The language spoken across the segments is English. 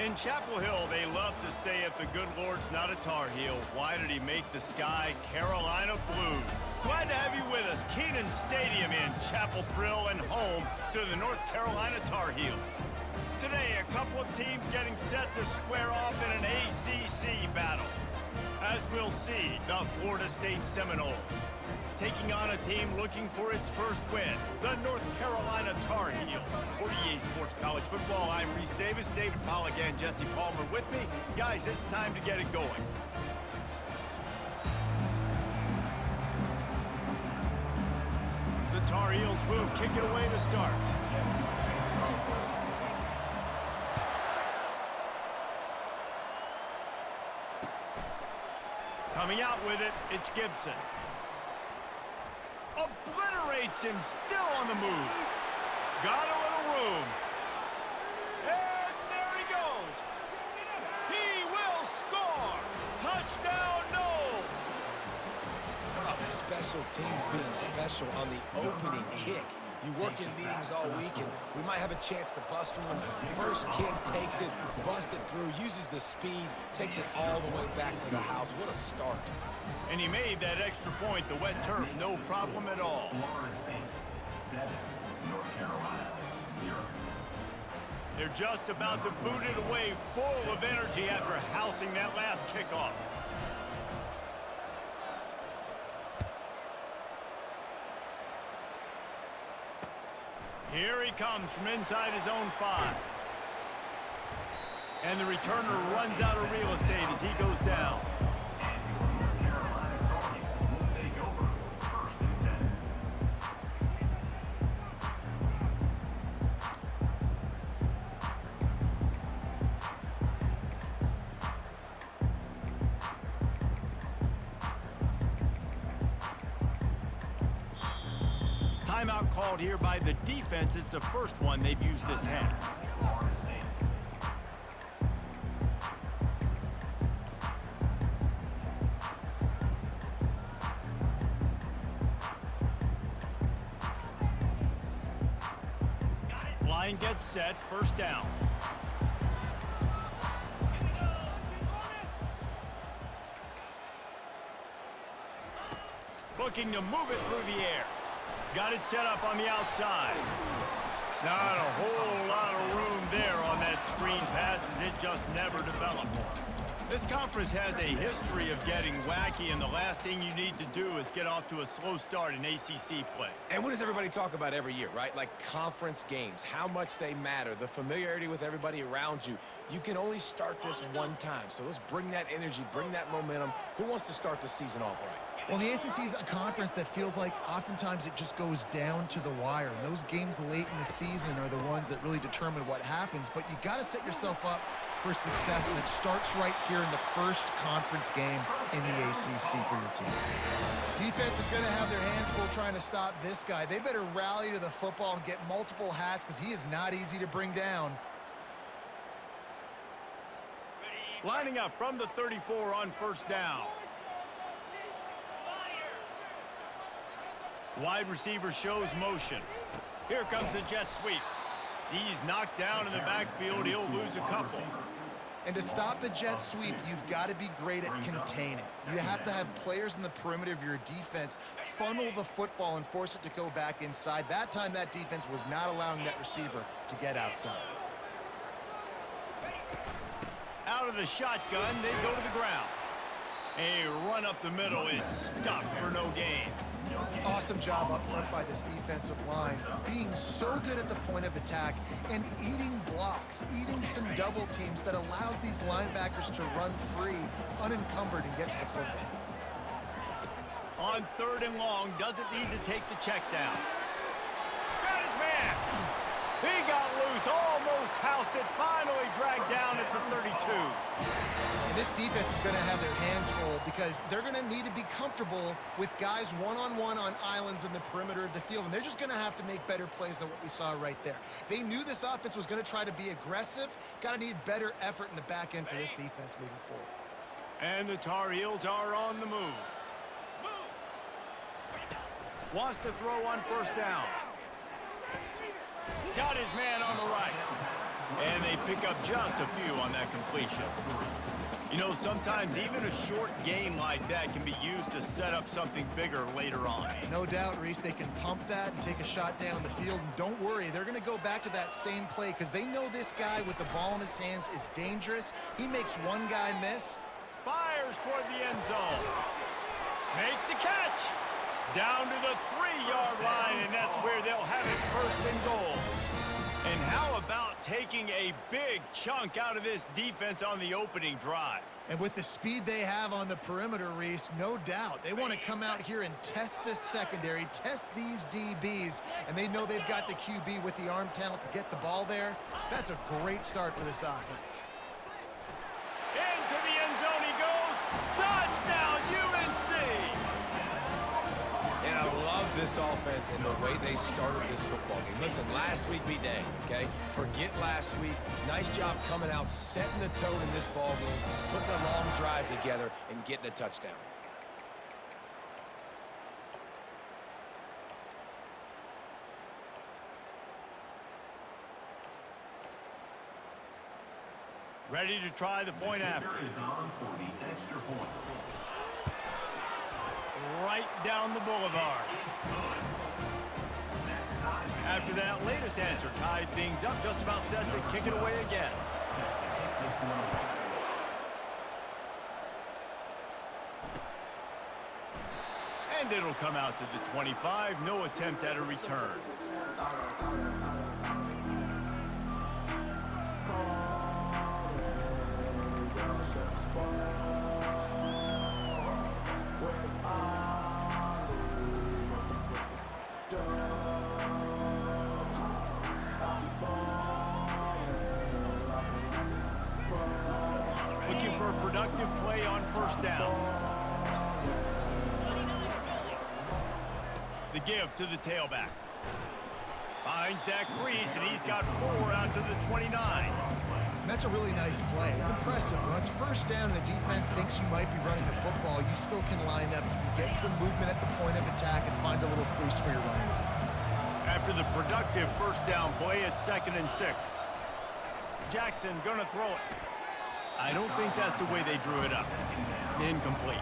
In Chapel Hill, they love to say if the good Lord's not a Tar Heel, why did he make the sky Carolina blue? Glad to have you with us. Kenan Stadium in Chapel Thrill and home to the North Carolina Tar Heels. Today, a couple of teams getting set to square off in an ACC battle. As we'll see, the Florida State Seminoles taking on a team looking for its first win, the North Carolina Tar Heels. For EA Sports College Football, I'm Reese Davis, David Pollack, and Jesse Palmer with me. Guys, it's time to get it going. The Tar Heels will kick it away to start. Coming out with it, it's Gibson. Obliterates him, still on the move. Got a little room. And there he goes. He will score. Touchdown, Noles. How about special teams being special on the opening kick? You work in meetings all week, and we might have a chance to bust one. First kick, takes it, busts it through, uses the speed, takes it all the way back to the house. What a start. And he made that extra point, the wet turf, no problem at all. Florida State 7, North Carolina 0. They're just about to boot it away, full of energy after housing that last kickoff. Here he comes from inside his own 5. And the returner runs out of real estate as he goes down. Timeout called here by the defense. It's the first one they've used this half. Line gets set, first down. Looking to move it through the air. Got it set up on the outside. Not a whole lot of room there on that screen pass as it just never developed. This conference has a history of getting wacky, and the last thing you need to do is get off to a slow start in ACC play. And what does everybody talk about every year, right? Like conference games, how much they matter, the familiarity with everybody around you. You can only start this one time, so let's bring that energy, bring that momentum. Who wants to start the season off right? Well, the ACC is a conference that feels like oftentimes it just goes down to the wire. And those games late in the season are the ones that really determine what happens. But you got to set yourself up for success, and it starts right here in the first conference game in the ACC for your team. Defense is going to have their hands full trying to stop this guy. They better rally to the football and get multiple hats because he is not easy to bring down. Lining up from the 34 on first down. Wide receiver shows motion. Here comes the jet sweep. He's knocked down in the backfield. He'll lose a couple. And to stop the jet sweep, you've got to be great at containing. You have to have players in the perimeter of your defense funnel the football and force it to go back inside. That time, that defense was not allowing that receiver to get outside. Out of the shotgun, they go to the ground. A run up the middle is stuffed for no gain. Awesome job up front by this defensive line, being so good at the point of attack and eating blocks, eating some double teams that allows these linebackers to run free, unencumbered, and get to the football. On third and long, doesn't need to take the check down. Got his man. He got loose, almost housed it, finally dragged down at the 32. And this defense is going to have their hands full because they're going to need to be comfortable with guys one-on-one on islands in the perimeter of the field, and they're just going to have to make better plays than what we saw right there. They knew this offense was going to try to be aggressive. Got to need better effort in the back end for this defense moving forward. And the Tar Heels are on the move. Wants to throw on first down. Got his man on the right. And they pick up just a few on that completion. You know, sometimes even a short gain like that can be used to set up something bigger later on. No doubt, Reese, they can pump that and take a shot down the field. And don't worry, they're going to go back to that same play because they know this guy with the ball in his hands is dangerous. He makes one guy miss. Fires toward the end zone. Makes the catch. Down to the 3-yard line, and that's where they'll have it, first and goal. And how about taking a big chunk out of this defense on the opening drive? And with the speed they have on the perimeter, Reese, no doubt, they want to come out here and test this secondary, test these DBs, and they know they've got the QB with the arm talent to get the ball there. That's a great start for this offense. Into the end zone he goes. Touchdown, UNC! And I love this offense and the way they started this football game. Listen, last week be dang, okay? Forget last week. Nice job coming out, setting the tone in this ball game, putting a long drive together, and getting a touchdown. Ready to try the point after. Is on for the extra point. Right down the boulevard. After that latest answer tied things up, just about set to kick it away again. And it'll come out to the 25. No attempt at a return. Looking for a productive play on first down. The give to the tailback. Finds Zach Reese, and he's got 4 out to the 29. And that's a really nice play. It's impressive. When it's first down and the defense thinks you might be running the football, you still can line up. You can get some movement at the point of attack and find a little crease for your running back. After the productive first down play, it's 2nd and 6. Jackson gonna throw it. I don't think that's the way they drew it up. Incomplete.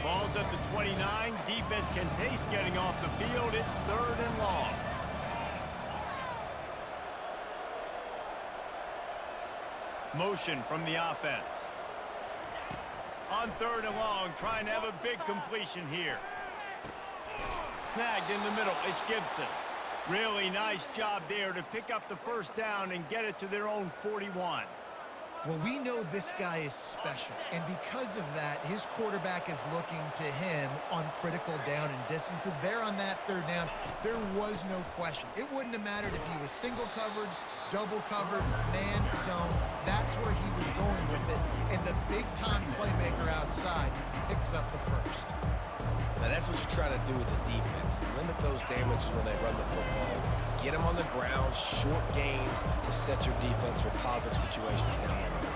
Ball's at the 29. Defense can taste getting off the field. It's 3rd and long. Motion from the offense. On 3rd and long, trying to have a big completion here. Snagged in the middle, it's Gibson. Really nice job there to pick up the first down and get it to their own 41. Well, we know this guy is special, and because of that, his quarterback is looking to him on critical down and distances. There on that 3rd down, there was no question. It wouldn't have mattered if he was single covered, double covered, man zone. That's where he was going with it, and the big-time playmaker outside picks up the first. Now, that's what you try to do as a defense. Limit those damages when they run the football. Get them on the ground, short gains to set your defense for positive situations down the road.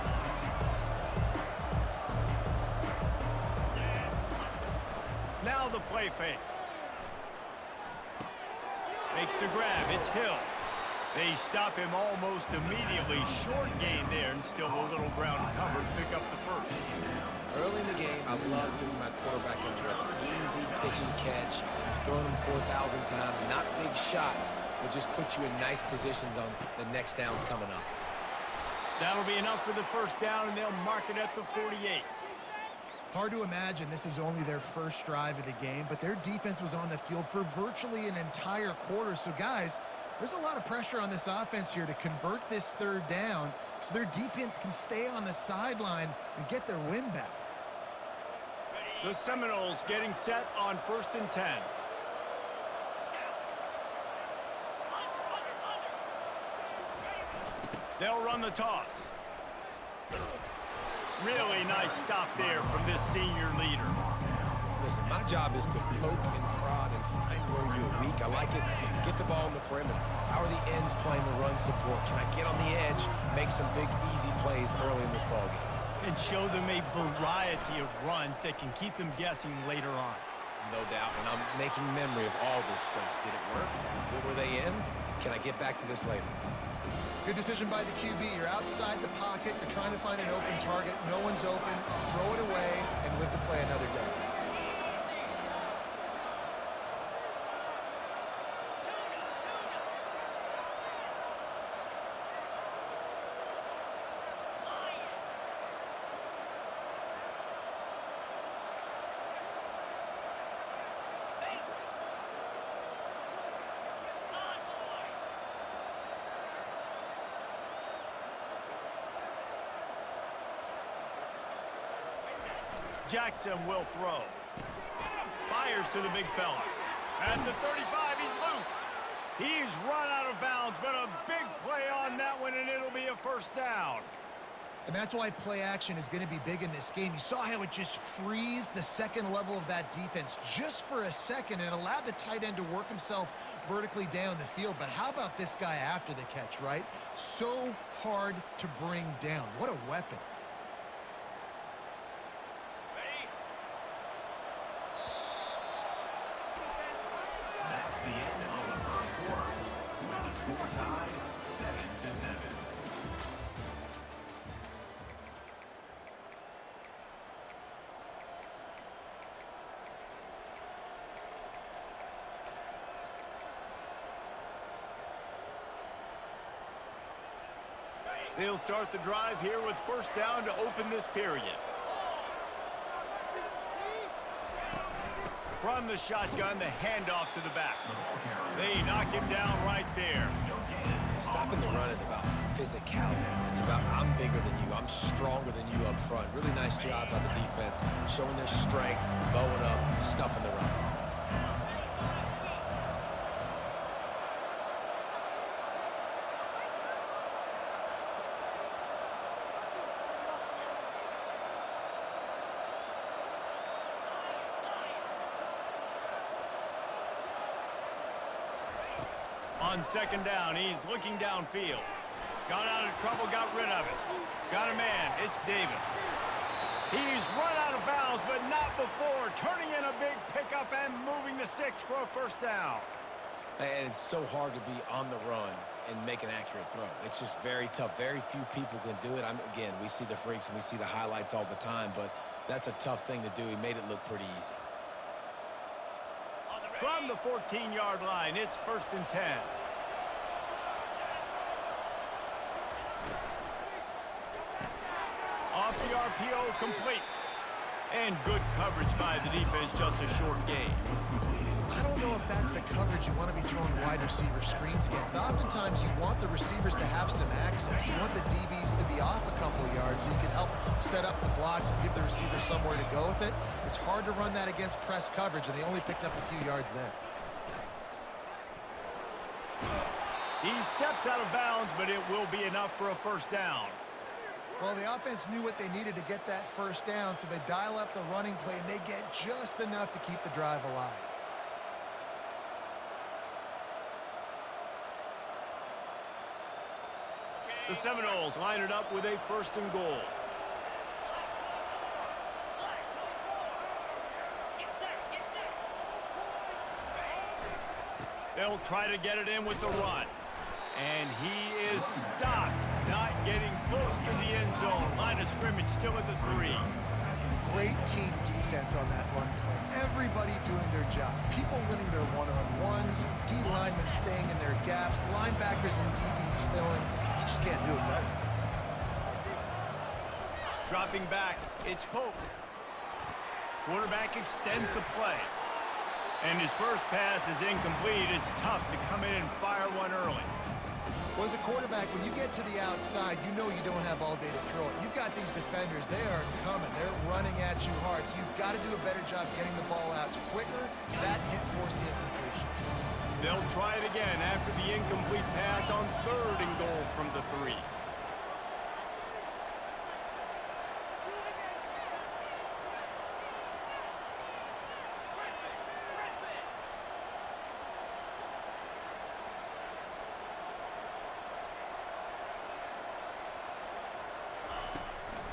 Now the play fake. Makes the grab. It's Hill. They stop him almost immediately. Short gain there, and still a little ground covered. Pick up the first. Early in the game, I love getting my quarterback in the rhythm. Easy pitch and catch. You've thrown him 4,000 times. Not big shots, but just put you in nice positions on the next downs coming up. That'll be enough for the first down, and they'll mark it at the 48. Hard to imagine this is only their first drive of the game, but their defense was on the field for virtually an entire quarter. So, guys, there's a lot of pressure on this offense here to convert this 3rd down so their defense can stay on the sideline and get their win back. The Seminoles getting set on 1st and 10. They'll run the toss. Really nice stop there from this senior leader. Listen, my job is to poke and prod and find where you're weak. I like it. Get the ball in the perimeter. How are the ends playing the run support. Can I get on the edge, make some big, easy plays early in this ballgame? And show them a variety of runs that can keep them guessing later on. No doubt, and I'm making memory of all this stuff. Did it work? What were they in? Can I get back to this later? Good decision by the QB. You're outside the pocket. You're trying to find an open target. No one's open. Throw it away and live to play another day. Jackson will throw. Fires to the big fella. At the 35, he's loose. He's run out of bounds, but a big play on that one, and it'll be a first down. And that's why play action is going to be big in this game. You saw how it just freezed the second level of that defense just for a second and allowed the tight end to work himself vertically down the field. But how about this guy after the catch, right? So hard to bring down. What a weapon. That's the end of the first quarter. With the score tied 7-7. They'll start the drive here with first down to open this period. From the shotgun, the handoff to the back. They knock him down right there. Stopping the run is about physicality. It's about I'm bigger than you. I'm stronger than you up front. Really nice job by the defense, showing their strength, bowing up, stuffing the run. On second down, he's looking downfield. Got out of trouble, got rid of it. Got a man, it's Davis. He's run out of bounds, but not before. Turning in a big pickup and moving the sticks for a first down. And it's so hard to be on the run and make an accurate throw. It's just very tough. Very few people can do it. Again, we see the freaks and we see the highlights all the time, but that's a tough thing to do. He made it look pretty easy. From the 14-yard line, it's first and 10. Off the RPO, complete. And good coverage by the defense, just a short gain. I don't know if that's the coverage you want to be throwing wide receiver screens against. Oftentimes, you want the receivers to have some access. You want the DBs to be off a couple of yards so you can help set up the blocks and give the receiver somewhere to go with it. It's hard to run that against press coverage, and they only picked up a few yards there. He steps out of bounds, but it will be enough for a first down. Well, the offense knew what they needed to get that first down, so they dial up the running play, and they get just enough to keep the drive alive. The Seminoles line it up with a first and goal. They'll try to get it in with the run. And he is stopped, not getting close to the end zone. Line of scrimmage still at the 3. Great team defense on that run play. Everybody doing their job. People winning their one-on-ones, D linemen staying in their gaps, linebackers and DBs filling. You just can't do it better. Dropping back, it's Pope. Quarterback extends the play. And his first pass is incomplete. It's tough to come in and fire one early. Well, as a quarterback, when you get to the outside, you know you don't have all day to throw it. You've got these defenders. They are coming. They're running at you hard. So you've got to do a better job getting the ball out quicker. That hit forced the incompletion. They'll try it again after the incomplete pass on third and goal from the 3.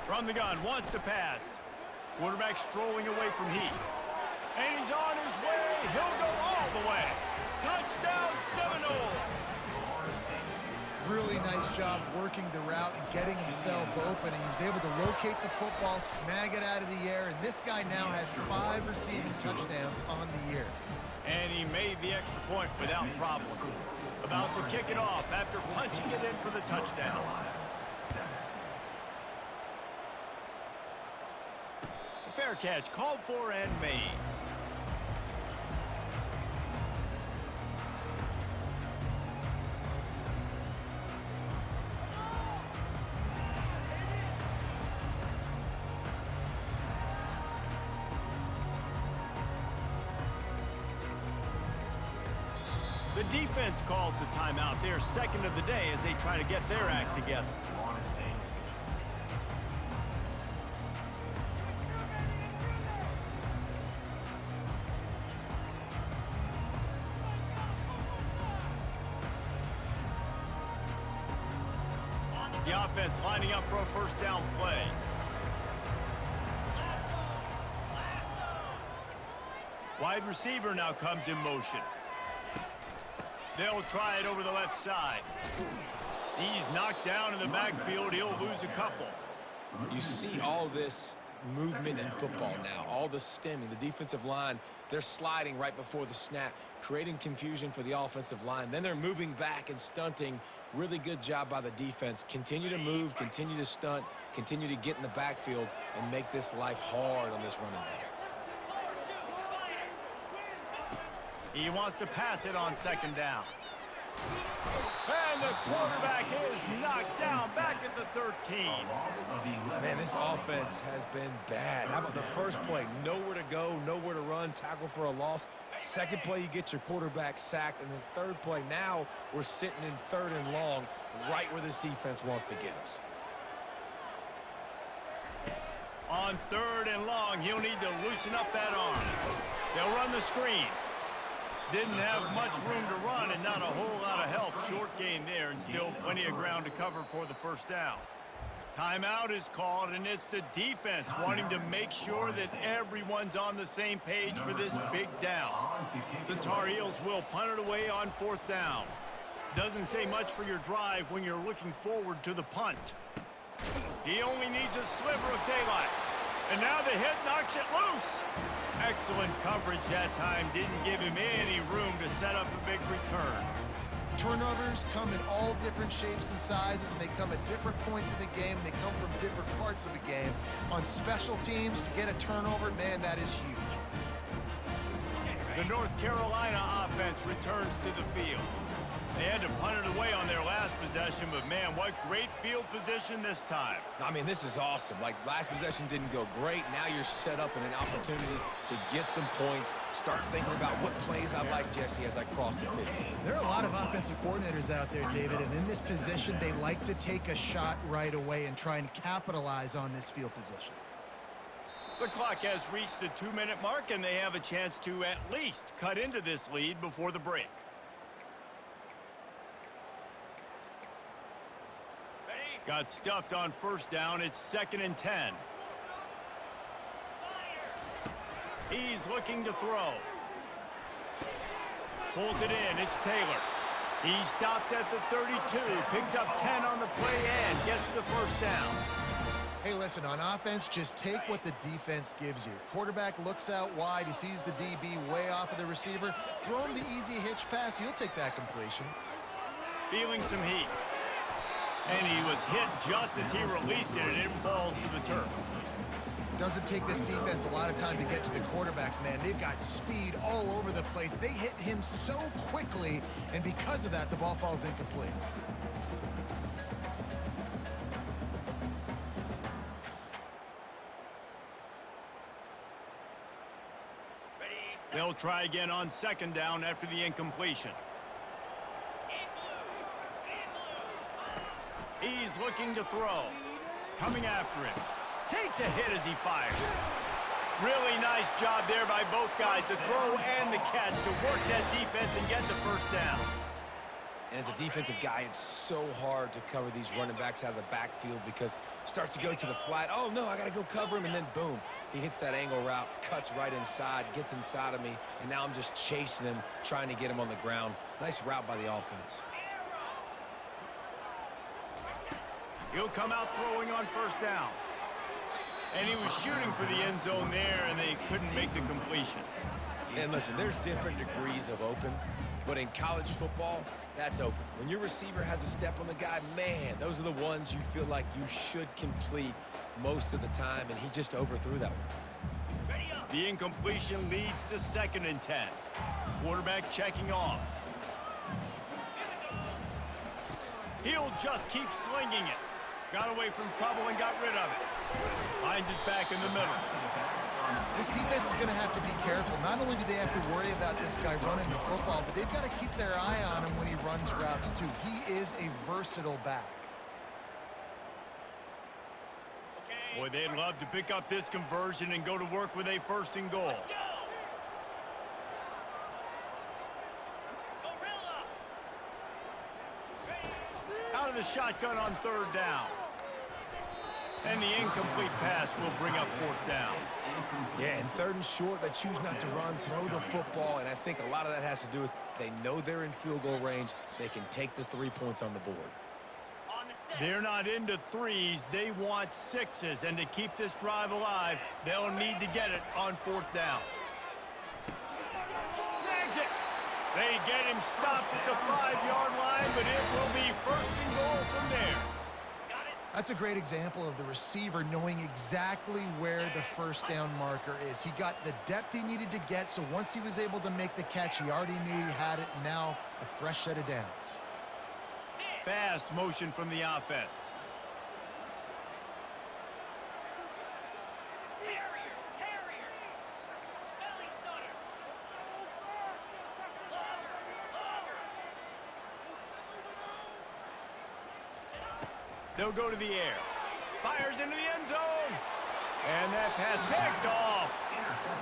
From the gun, wants to pass. Quarterback strolling away from heat. And he's on his way. He'll go all the way. Touchdown Seminoles! Really nice job working the route and getting himself open. And he was able to locate the football, snag it out of the air, and this guy now has 5 receiving touchdowns on the year. And he made the extra point without problem. About to kick it off after punching it in for the touchdown. Fair catch called for and made. The defense calls the timeout, their second of the day, as they try to get their act together. The offense lining up for a first down play. Wide receiver now comes in motion. They'll try it over the left side. He's knocked down in the backfield. He'll lose a couple. You see all this movement in football now, all the stemming, the defensive line, they're sliding right before the snap, creating confusion for the offensive line. Then they're moving back and stunting. Really good job by the defense. Continue to move, continue to stunt, continue to get in the backfield and make this life hard on this running back. He wants to pass it on second down. And the quarterback is knocked down back at the 13. Man, this offense has been bad. How about the first play? Nowhere to go, nowhere to run, tackle for a loss. Second play, you get your quarterback sacked. And the third play, now we're sitting in 3rd and long, right where this defense wants to get us. On 3rd and long, he'll need to loosen up that arm. They'll run the screen. Didn't have much room to run and not a whole lot of help. Short gain there and still plenty of ground to cover for the first down. Timeout is called, and it's the defense wanting to make sure that everyone's on the same page for this big down. The Tar Heels will punt it away on 4th down. Doesn't say much for your drive when you're looking forward to the punt. He only needs a sliver of daylight. And now the hit knocks it loose. Excellent coverage that time. Didn't give him any room to set up a big return. Turnovers come in all different shapes and sizes, and they come at different points in the game, and they come from different parts of the game. On special teams, to get a turnover, man, that is huge. The North Carolina offense returns to the field. They had to punt it away on their last possession, but man, what great field position this time. I mean, this is awesome. Like, last possession didn't go great. Now you're set up in an opportunity to get some points. Start thinking about what plays I like, Jesse, as I cross the 50. There are a lot of offensive coordinators out there, David, and in this position, they like to take a shot right away and try and capitalize on this field position. The clock has reached the 2-minute mark, and they have a chance to at least cut into this lead before the break. Got stuffed on first down. It's 2nd and 10. He's looking to throw. Pulls it in. It's Taylor. He stopped at the 32. Picks up 10 on the play and gets the first down. Hey, listen, on offense, just take what the defense gives you. Quarterback looks out wide. He sees the DB way off of the receiver. Throw him the easy hitch pass. You'll take that completion. Feeling some heat. And he was hit just as he released it, and it falls to the turf. Doesn't take this defense a lot of time to get to the quarterback, man. They've got speed all over the place. They hit him so quickly, and because of that, the ball falls incomplete. They'll try again on 2nd down after the incompletion. He's looking to throw. Coming after him. Takes a hit as he fires. Really nice job there by both guys to throw and the catch to work that defense and get the first down. And as a defensive guy, it's so hard to cover these running backs out of the backfield because starts to go to the flat. Oh, no, I got to go cover him. And then, boom, he hits that angle route, cuts right inside, gets inside of me, and now I'm just chasing him, trying to get him on the ground. Nice route by the offense. He'll come out throwing on first down. And he was shooting for the end zone there, and they couldn't make the completion. And listen, there's different degrees of open, but in college football, that's open. When your receiver has a step on the guy, man, those are the ones you feel like you should complete most of the time, and he just overthrew that one. The incompletion leads to 2nd and 10. Quarterback checking off. He'll just keep slinging it. Got away from trouble and got rid of it. Finds his back in the middle. This defense is going to have to be careful. Not only do they have to worry about this guy running the football, but they've got to keep their eye on him when he runs routes too. He is a versatile back. Boy, they'd love to pick up this conversion and go to work with a 1st and goal. Out of the shotgun on 3rd down. And the incomplete pass will bring up 4th down. Yeah, and 3rd and short, they choose not to run, throw the football, and I think a lot of that has to do with they know they're in field goal range. They can take the 3 points on the board. They're not into 3s. They want 6s. And to keep this drive alive, they'll need to get it on 4th down. Snags it. They get him stopped at the 5-yard line, but it will be 1st and goal from there. That's a great example of the receiver knowing exactly where the 1st down marker is. He got the depth he needed to get, so once he was able to make the catch, he already knew he had it, and now a fresh set of downs. Fast motion from the offense. They'll go to the air. Fires into the end zone. And that pass picked off.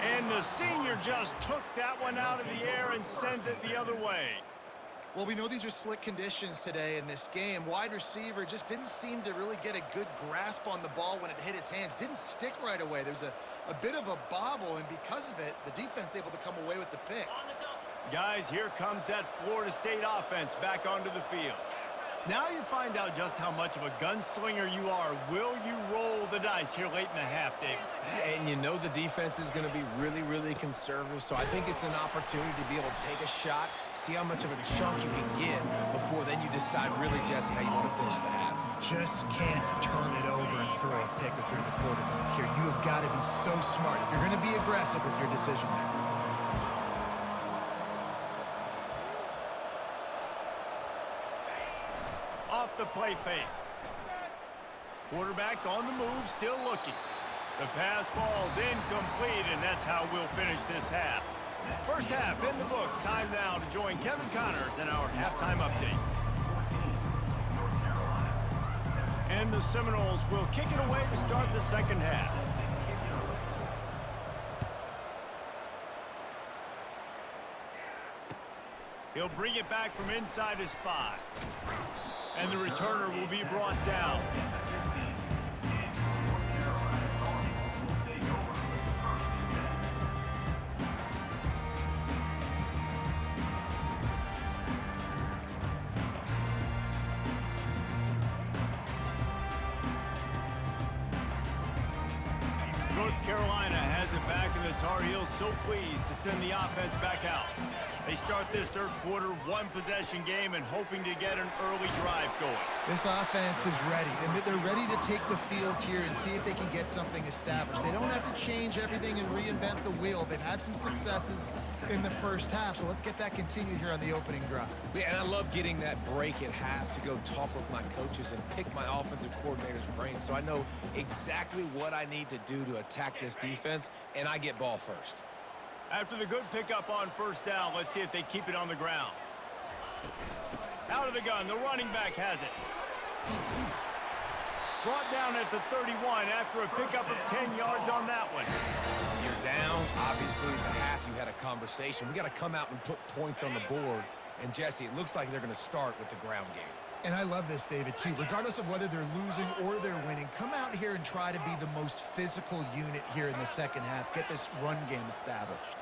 And the senior just took that one out of the air and sends it the other way. Well, we know these are slick conditions today in this game. Wide receiver just didn't seem to really get a good grasp on the ball when it hit his hands. Didn't stick right away. There's a bit of a bobble, and because of it, the defense able to come away with the pick. Guys, here comes that Florida State offense back onto the field. Now you find out just how much of a gunslinger you are. Will you roll the dice here late in the half, Dave? And you know the defense is going to be really, really conservative, so I think it's an opportunity to be able to take a shot, see how much of a chunk you can get before then you decide really, Jesse, how you want to finish the half. Just can't turn it over and throw a pick if you're the quarterback here. You have got to be so smart if you're going to be aggressive with your decision making. Off the play fake. Quarterback on the move, still looking. The pass falls incomplete, and that's how we'll finish this half. First half in the books. Time now to join Kevin Connors in our halftime update. And the Seminoles will kick it away to start the 2nd half. He'll bring it back from inside his 5. And the returner will be brought down. North Carolina has it back, and the Tar Heels so pleased to send the offense back out. They start this 3rd quarter, 1-possession game, and hoping to get an early drive going. This offense is ready, and they're ready to take the field here and see if they can get something established. They don't have to change everything and reinvent the wheel. They've had some successes in the first half, so let's get that continued here on the opening drive. Yeah, and I love getting that break at half to go talk with my coaches and pick my offensive coordinator's brain so I know exactly what I need to do to attack this defense, and I get ball first. After the good pickup on first down, let's see if they keep it on the ground. Out of the gun, the running back has it. Brought down at the 31 after a pickup of 10 yards on that one. You're down. Obviously, at the half, you had a conversation. We got to come out and put points on the board. And, Jesse, it looks like they're going to start with the ground game. And I love this, David, too. Regardless of whether they're losing or they're winning, come out here and try to be the most physical unit here in the second half. Get this run game established.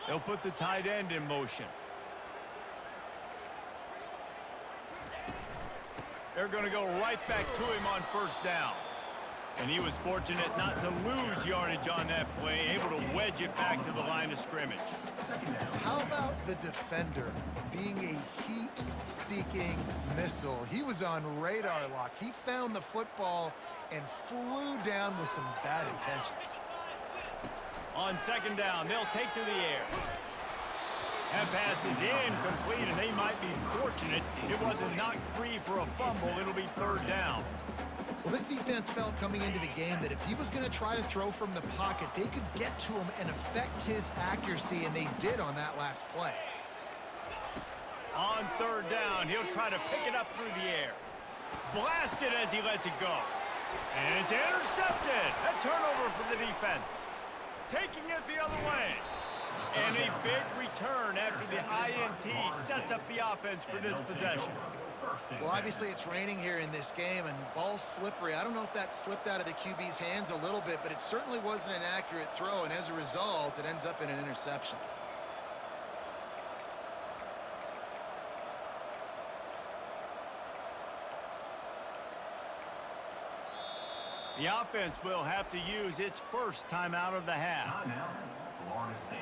They'll put the tight end in motion. They're going to go right back to him on first down. And he was fortunate not to lose yardage on that play, able to wedge it back to the line of scrimmage. How about the defender being a heat-seeking missile? He was on radar lock. He found the football and flew down with some bad intentions. On second down, they'll take to the air. That pass is incomplete, and they might be fortunate it wasn't knocked free for a fumble. It'll be third down. Well, this defense felt coming into the game that if he was going to try to throw from the pocket, they could get to him and affect his accuracy, and they did on that last play. On third down, he'll try to pick it up through the air. Blasted as he lets it go. And it's intercepted. A turnover for the defense. Taking it the other way. And a big return after the INT sets up the offense for this possession. Well, obviously it's raining here in this game, and ball's slippery. I don't know if that slipped out of the QB's hands a little bit, but it certainly wasn't an accurate throw, and as a result, it ends up in an interception. The offense will have to use its first timeout of the half. Timeout, Florida State.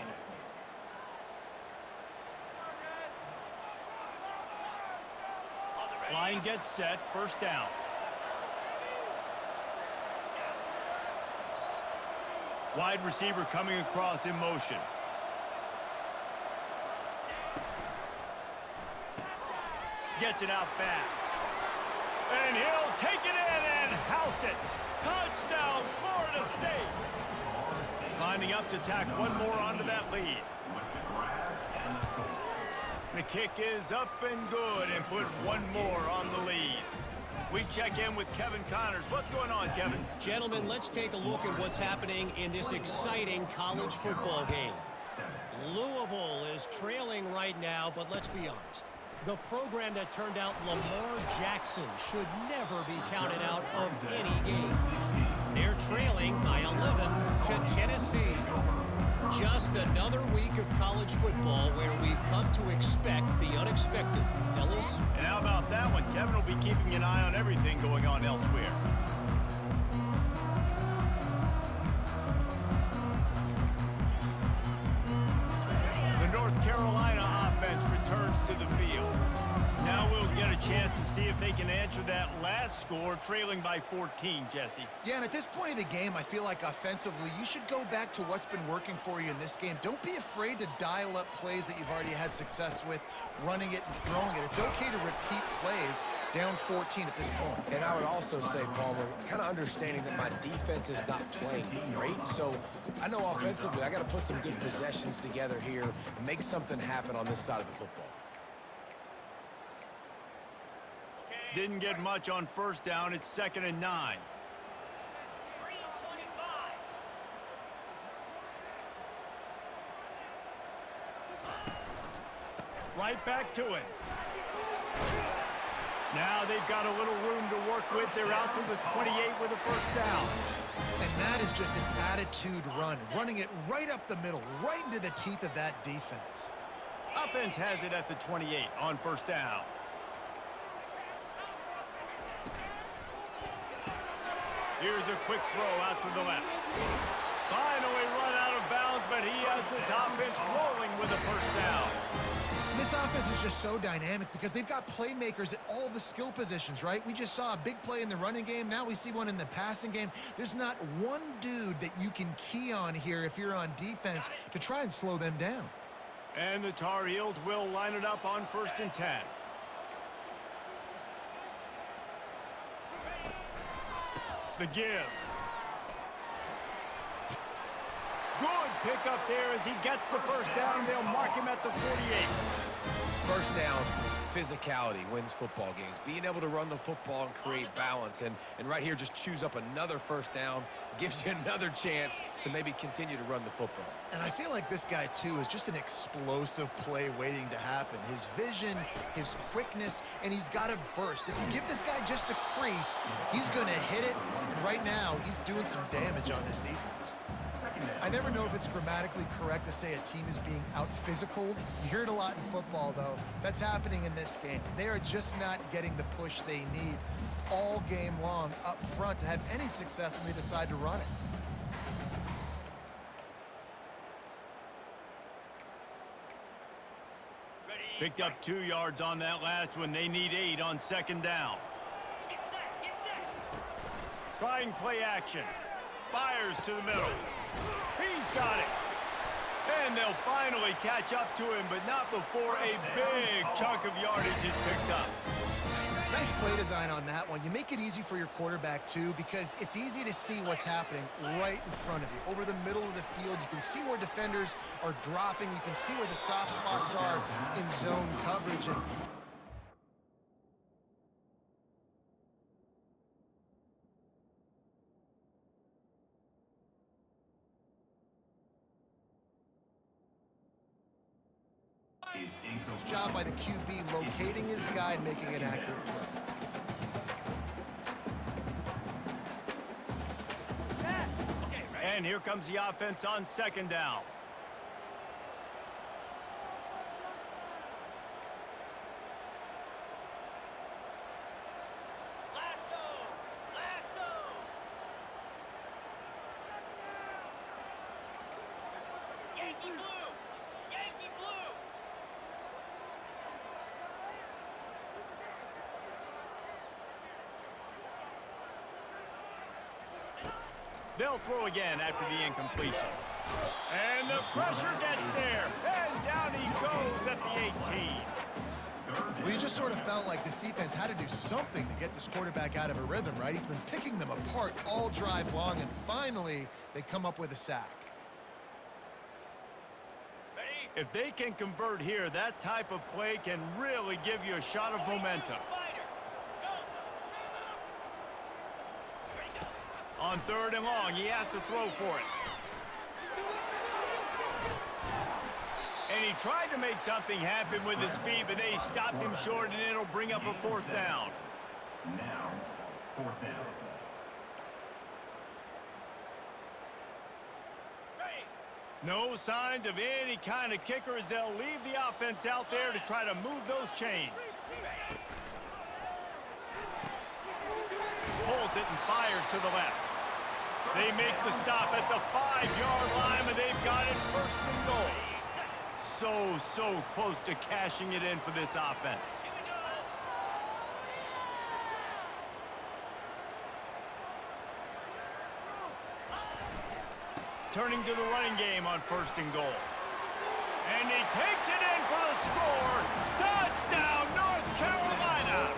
Line gets set, first down. Wide receiver coming across in motion. Gets it out fast. And he'll take it in and house it. Touchdown, Florida State. Lining up to tack one more onto that lead. With the grab and the score. The kick is up and good and put one more on the lead. We check in with Kevin Connors. What's going on, Kevin? Gentlemen, let's take a look at what's happening in this exciting college football game. Louisville is trailing right now, but let's be honest. The program that turned out Lamar Jackson should never be counted out of any game. They're trailing by 11 to Tennessee. Just another week of college football where we've come to expect the unexpected, fellas. And how about that one? Kevin will be keeping an eye on everything going on elsewhere. The North Carolina offense returns to the field. Now we'll get a chance to see if they can answer that last score, trailing by 14, Jesse. Yeah, and at this point of the game, I feel like offensively, you should go back to what's been working for you in this game. Don't be afraid to dial up plays that you've already had success with, running it and throwing it. It's okay to repeat plays down 14 at this point. And I would also say, Palmer, kind of understanding that my defense is not playing great, so I know offensively I got to put some good possessions together here, make something happen on this side of the football. Didn't get much on first down. It's 2nd and 9. Right back to it. Now they've got a little room to work with. They're out to the 28 with a first down. And that is just an attitude run, running it right up the middle, right into the teeth of that defense. Offense has it at the 28 on first down. Here's a quick throw out to the left. Finally run out of bounds, but he has this offense rolling with a first down. This offense is just so dynamic because they've got playmakers at all the skill positions, right? We just saw a big play in the running game. Now we see one in the passing game. There's not one dude that you can key on here if you're on defense to try and slow them down. And the Tar Heels will line it up on 1st and 10. The give. Good pickup there as he gets the first down, and they'll mark him at the 48. First down, physicality wins football games. Being able to run the football and create balance. And right here, just choose up another first down, gives you another chance to maybe continue to run the football. And I feel like this guy, too, is just an explosive play waiting to happen. His vision, his quickness, and he's got a burst. If you give this guy just a crease, he's going to hit it. And right now, he's doing some damage on this defense. I never know if it's grammatically correct to say a team is being out-physicaled. You hear it a lot in football, though. That's happening in this game. They are just not getting the push they need all game long up front to have any success when they decide to run it. Picked up 2 yards on that last one. They need 8 on second down. Get set. Trying play action. Fires to the middle. He's got it. And they'll finally catch up to him, but not before a big chunk of yardage is picked up. Nice play design on that one. You make it easy for your quarterback, too, because it's easy to see what's happening right in front of you. Over the middle of the field, you can see where defenders are dropping. You can see where the soft spots are in zone coverage. And job by the QB locating his guy and making an accurate throw. And here comes the offense on second down. Lasso. Yankee blue. They'll throw again after the incompletion. And the pressure gets there. And down he goes at the 18. Well, you just sort of felt like this defense had to do something to get this quarterback out of a rhythm, right? He's been picking them apart all drive long, and finally they come up with a sack. If they can convert here, that type of play can really give you a shot of momentum. On third and long, he has to throw for it. And he tried to make something happen with his feet, but they stopped him short, and it'll bring up a fourth down. Now, fourth down. No signs of any kind of kicker as they'll leave the offense out there to try to move those chains. Pulls it and fires to the left. They make the stop at the 5-yard line, but they've got it first and goal. So close to cashing it in for this offense. Turning to the running game on first and goal. And he takes it in for the score. Touchdown, North Carolina!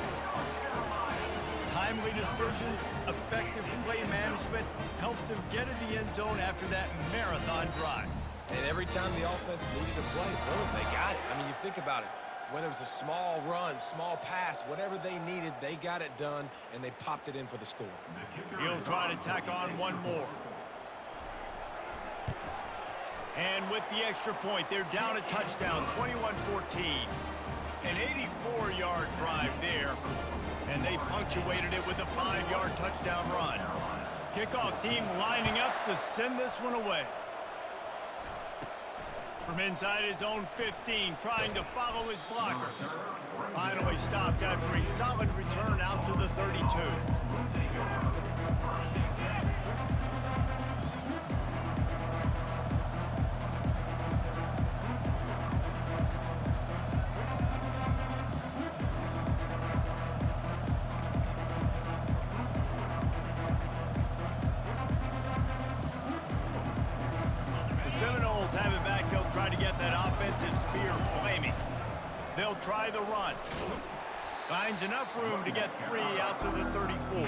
Timely decisions, effective play management helps them get in the end zone after that marathon drive. And every time the offense needed to play, boom, they got it. I mean, you think about it. Whether it was a small run, small pass, whatever they needed, they got it done, and they popped it in for the score. He'll try to tack on one more. And with the extra point, they're down a touchdown, 21-14. An 84-yard drive there, and they punctuated it with a 5-yard touchdown run. Kickoff team lining up to send this one away. From inside his own 15, trying to follow his blockers. Finally stopped after a solid return out to the 32. Seminoles have it back. They'll try to get that offensive spear flaming. They'll try the run. Finds enough room to get 3 out to the 34.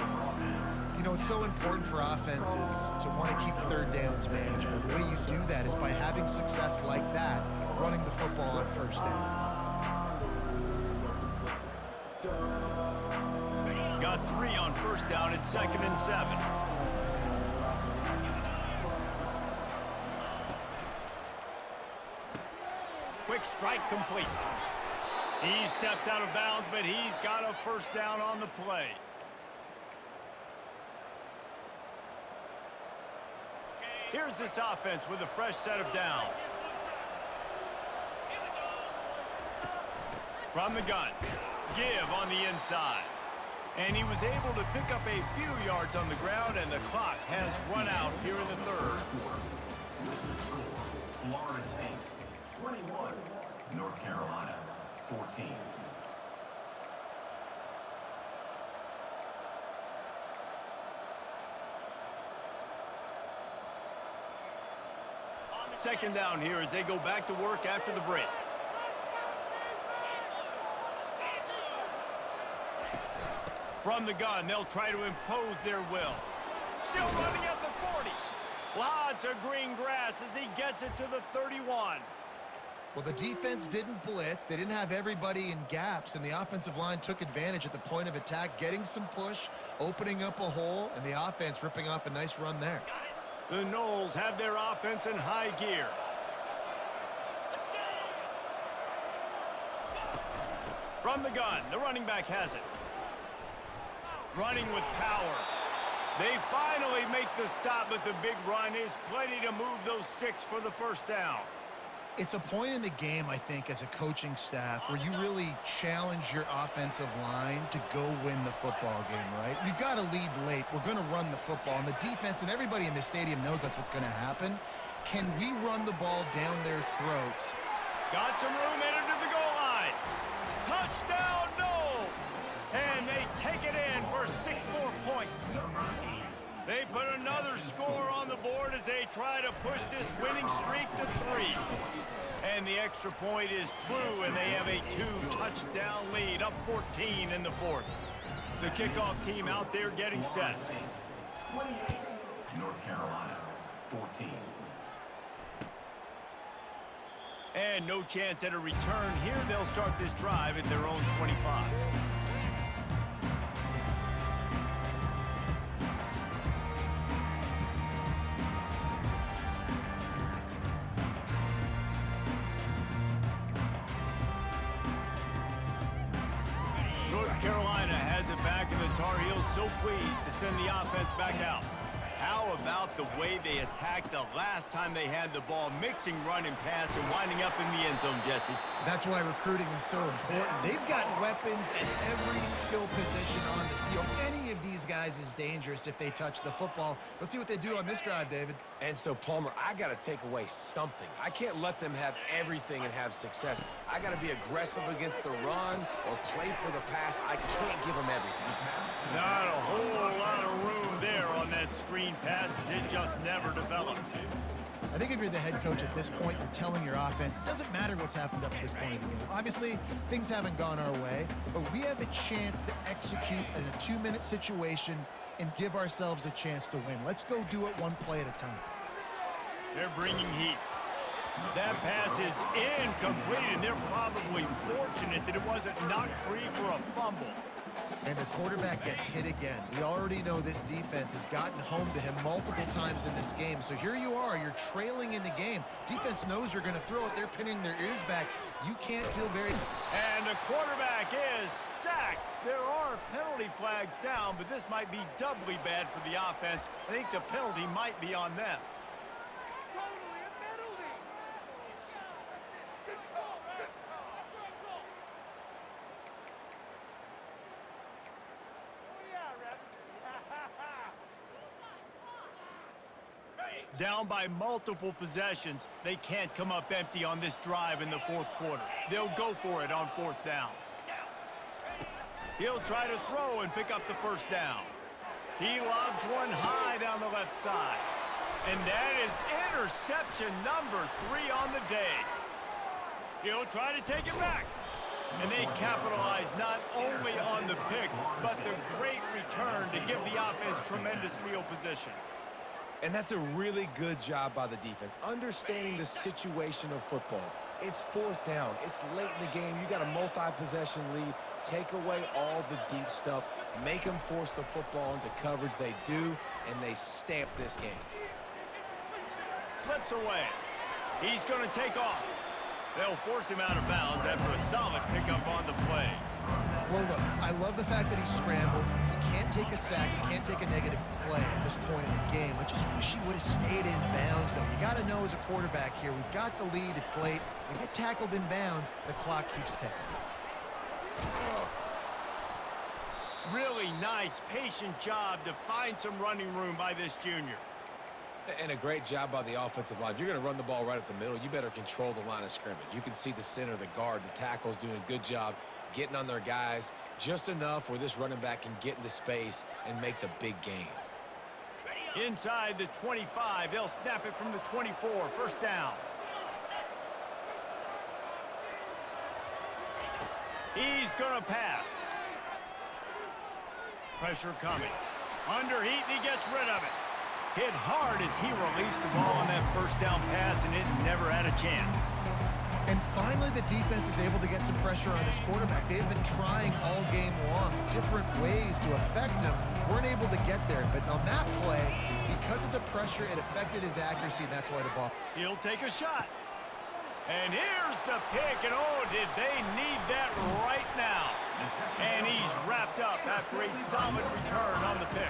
You know, it's so important for offenses to want to keep third downs manageable. The way you do that is by having success like that, running the football on first down. got 3 on first down at 2nd and 7. Quick strike complete. He steps out of bounds, but he's got a first down on the play. Here's this offense with a fresh set of downs. From the gun, give on the inside. And he was able to pick up a few yards on the ground, and the clock has run out here in the third. Florida State, 21. North Carolina, 14. Second down here as they go back to work after the break. From the gun, they'll try to impose their will. Still running at the 40. Lots of green grass as he gets it to the 31. Well, the defense didn't blitz. They didn't have everybody in gaps, and the offensive line took advantage at the point of attack, getting some push, opening up a hole, and the offense ripping off a nice run there. The Noles have their offense in high gear. From the gun, the running back has it. Running with power. They finally make the stop, but the big run is plenty to move those sticks for the first down. It's a point in the game, I think, as a coaching staff where you really challenge your offensive line to go win the football game, right? We've got to lead late. We're going to run the football. And the defense and everybody in the stadium knows that's what's going to happen. Can we run the ball down their throats? Got some room in to the goal line. Touchdown, Noles! And they take it in for 6 more points. They put another score on the board as they try to push this winning streak to 3. And the extra point is true, and they have a 2-touchdown lead, up 14 in the 4th. The kickoff team out there getting set. 28. North Carolina, 14. And no chance at a return here. They'll start this drive at their own 25. North Carolina has it back, and the Tar Heels so pleased to send the offense back out. How about the way they attacked the last time they had the ball, mixing run and pass and winding up in the end zone, Jesse? That's why recruiting is so important. They've got weapons at every skill position on the field. Any of these guys is dangerous if they touch the football. Let's see what they do on this drive, David. And so, Palmer, I got to take away something. I can't let them have everything and have success. I got to be aggressive against the run or play for the pass. I can't give them everything. Not a whole lot of room there on that screen pass as it just never developed. I think if you're the head coach at this point, you're telling your offense, it doesn't matter what's happened up to this point in the game. Obviously, things haven't gone our way, but we have a chance to execute in a 2-minute situation and give ourselves a chance to win. Let's go do it one play at a time. They're bringing heat. That pass is incomplete, and they're probably fortunate that it wasn't knocked free for a fumble. And the quarterback gets hit again. We already know this defense has gotten home to him multiple times in this game. So here you are, you're trailing in the game. Defense knows you're going to throw it. They're pinning their ears back. You can't feel very... And the quarterback is sacked. There are penalty flags down, but this might be doubly bad for the offense. I think the penalty might be on them. Down by multiple possessions, they can't come up empty on this drive in the 4th quarter. They'll go for it on 4th down. He'll try to throw and pick up the first down. He lobs one high down the left side. And that is interception number 3 on the day. He'll try to take it back. And they capitalize not only on the pick, but the great return to give the offense tremendous field position. And that's a really good job by the defense, understanding the situation of football. It's fourth down. It's late in the game. You got a multi-possession lead. Take away all the deep stuff. Make them force the football into coverage. They do, and they stamp this game. Slips away. He's going to take off. They'll force him out of bounds after a solid pickup on the play. Well, look, I love the fact that he scrambled. He can't take a sack. He can't take a negative play at this point in the game. I just wish he would have stayed in bounds, though. You got to know as a quarterback here, we've got the lead. It's late. If you get tackled in bounds, the clock keeps ticking. Really nice, patient job to find some running room by this junior. And a great job by the offensive line. If you're going to run the ball right up the middle, you better control the line of scrimmage. You can see the center, the guard, the tackle's doing a good job getting on their guys just enough where this running back can get into space and make the big game. Inside the 25, they'll snap it from the 24, first down. He's going to pass. Pressure coming. Under heat, and he gets rid of it. Hit hard as he released the ball on that first down pass, and it never had a chance. And finally, the defense is able to get some pressure on this quarterback. They have been trying all game long, different ways to affect him. Weren't able to get there, but on that play, because of the pressure, it affected his accuracy, and that's why the ball... He'll take a shot. And here's the pick, and oh, did they need that right now. And he's wrapped up after a solid return on the pick.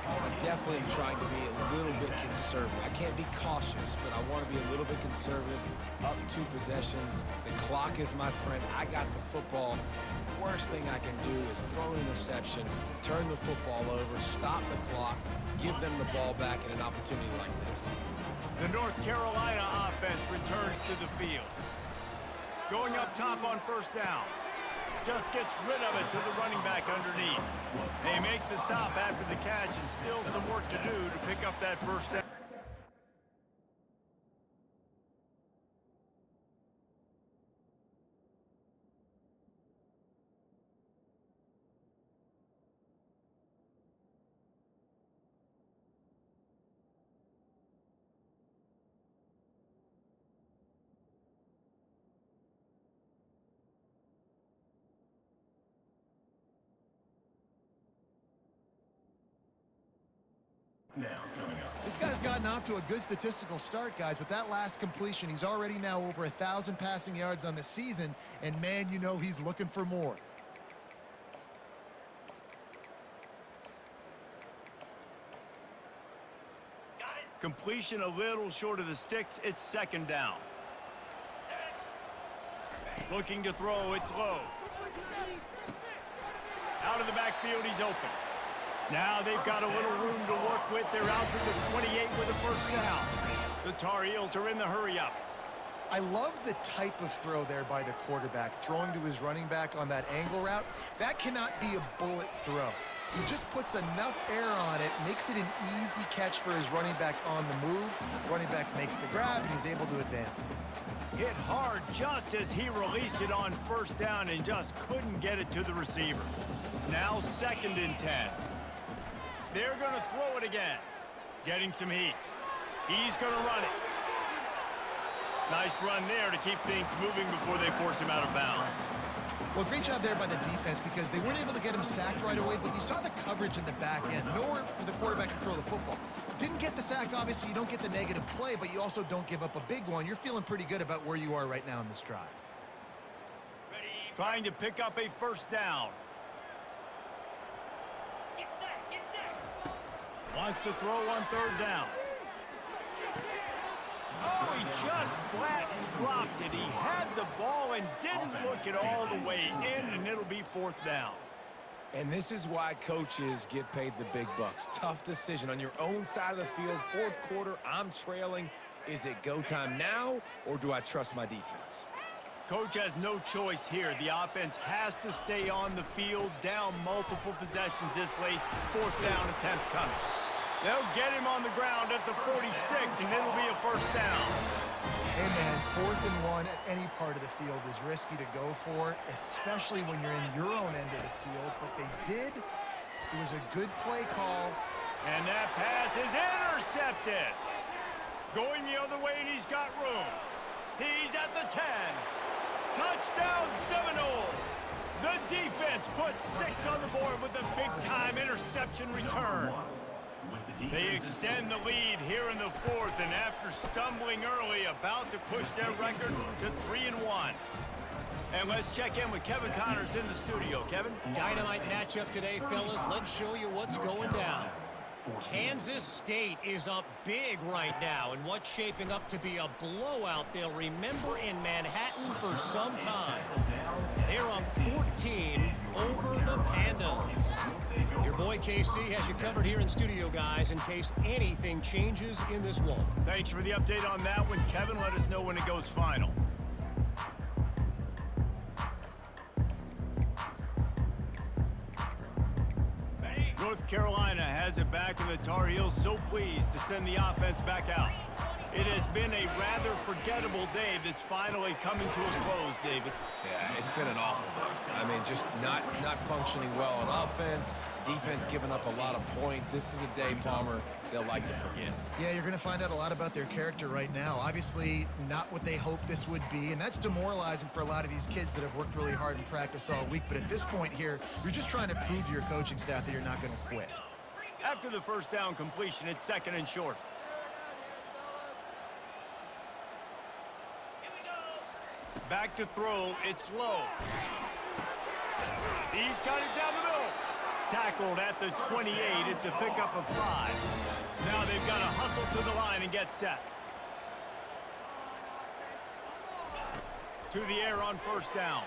I definitely am trying to be a little bit conservative. I can't be cautious, but I want to be a little bit conservative. Up 2 possessions. The clock is my friend. I got the football. The worst thing I can do is throw an interception, turn the football over, stop the clock, give them the ball back in an opportunity like this. The North Carolina offense returns to the field. Going up top on first down. Just gets rid of it to the running back underneath. They make the stop after the catch, and still some work to do to pick up that first down. This guy's gotten off to a good statistical start, guys. With that last completion, he's already now over 1,000 passing yards on the season, and man, you know he's looking for more. Completion a little short of the sticks. It's second down. Looking to throw. It's low. Out of the backfield, he's open. Now they've got a little room to work with. They're out to the 28 with a first down. The Tar Heels are in the hurry-up. I love the type of throw there by the quarterback, throwing to his running back on that angle route. That cannot be a bullet throw. He just puts enough air on it, makes it an easy catch for his running back on the move. Running back makes the grab, and he's able to advance it. Hit hard just as he released it on first down and just couldn't get it to the receiver. Now 2nd and 10. They're going to throw it again. Getting some heat. He's going to run it. Nice run there to keep things moving before they force him out of bounds. Well, great job there by the defense because they weren't able to get him sacked right away, but you saw the coverage in the back end. Nowhere for the quarterback to throw the football. Didn't get the sack, obviously. You don't get the negative play, but you also don't give up a big one. You're feeling pretty good about where you are right now in this drive. Trying to pick up a first down. Get set, get set. Wants to throw on 3rd down. Oh, he just flat dropped it. He had the ball and didn't look it all the way in, and it'll be 4th down. And this is why coaches get paid the big bucks. Tough decision on your own side of the field. 4th quarter, I'm trailing. Is it go time now, or do I trust my defense? Coach has no choice here. The offense has to stay on the field, down multiple possessions this late. 4th down attempt coming. They'll get him on the ground at the 46, and it'll be a first down. Hey, man, 4th and 1 at any part of the field is risky to go for, especially when you're in your own end of the field. But they did. It was a good play call. And that pass is intercepted. Going the other way, and he's got room. He's at the 10. Touchdown Seminoles. The defense puts 6 on the board with a big-time interception return. They extend the lead here in the 4th, and after stumbling early, about to push their record to 3-1. And let's check in with Kevin Connors in the studio. Kevin? Dynamite matchup today, fellas. Let's show you what's going down. Kansas State is up big right now, and what's shaping up to be a blowout they'll remember in Manhattan for some time. They're up 14 over the Pandas. Your boy KC has you covered here in studio, guys, in case anything changes in this one. Thanks for the update on that one, Kevin. Let us know when it goes final. North Carolina has it back, and the Tar Heels so pleased to send the offense back out. It has been a rather forgettable day that's finally coming to a close, David. Yeah, it's been an awful day. I mean, just not functioning well on offense, defense giving up a lot of points. This is a day, Palmer, they'll like to forget. Yeah, you're going to find out a lot about their character right now. Obviously, not what they hoped this would be, and that's demoralizing for a lot of these kids that have worked really hard in practice all week. But at this point here, you're just trying to prove to your coaching staff that you're not going to quit. After the first down completion, it's 2nd and short. Back to throw, it's low. He's got it down the middle. Tackled at the 28, it's a pickup of 5. Now they've got to hustle to the line and get set. To the air on first down.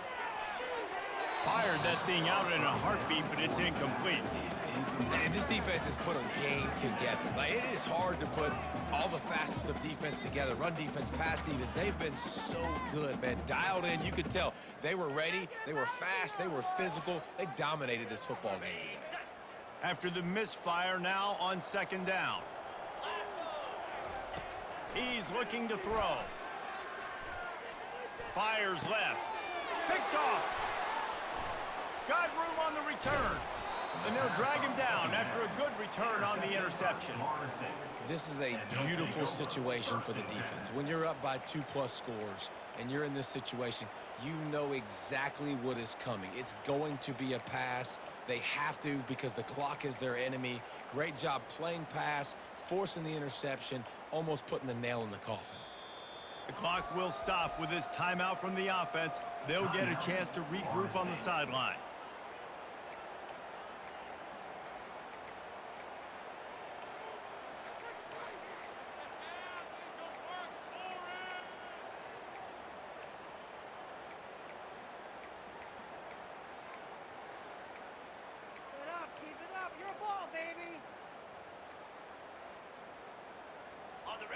Fired that thing out in a heartbeat, but it's incomplete. And this defense has put a game together. Like, it is hard to put all the facets of defense together. Run defense, pass defense. They've been so good, man. Dialed in, you could tell. They were ready, they were fast, they were physical. They dominated this football game today. After the misfire, now on 2nd down. He's looking to throw. Fires left. Picked off. Got room on the return. And they'll drag him down after a good return on the interception. This is a beautiful situation for the defense. When you're up by 2+ scores and you're in this situation, you know exactly what is coming. It's going to be a pass. They have to because the clock is their enemy. Great job playing pass, forcing the interception, almost putting the nail in the coffin. The clock will stop with this timeout from the offense. They'll get a chance to regroup on the sideline. Keep it up. Your ball, baby.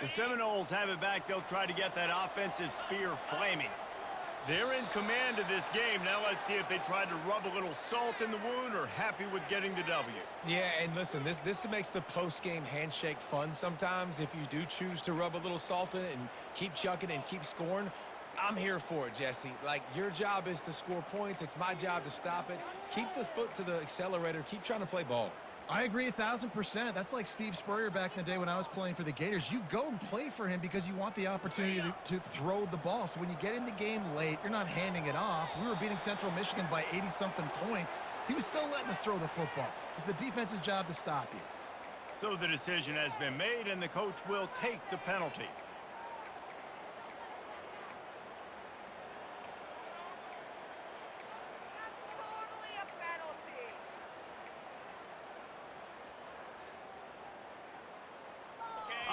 The Seminoles have it back. They'll try to get that offensive spear flaming. They're in command of this game. Now let's see if they try to rub a little salt in the wound or happy with getting the W. Yeah, and listen, this makes the post-game handshake fun sometimes. If you do choose to rub a little salt in it and keep chucking and keep scoring, I'm here for it, Jesse. Like, your job is to score points. It's my job to stop it. Keep the foot to the accelerator. Keep trying to play ball. I agree 1,000%. That's like Steve Spurrier back in the day when I was playing for the Gators. You go and play for him because you want the opportunity to throw the ball. So when you get in the game late, you're not handing it off. We were beating Central Michigan by 80-something points. He was still letting us throw the football. It's the defense's job to stop you. So the decision has been made, and the coach will take the penalty. Totally a penalty.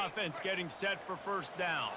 Offense getting set for first down.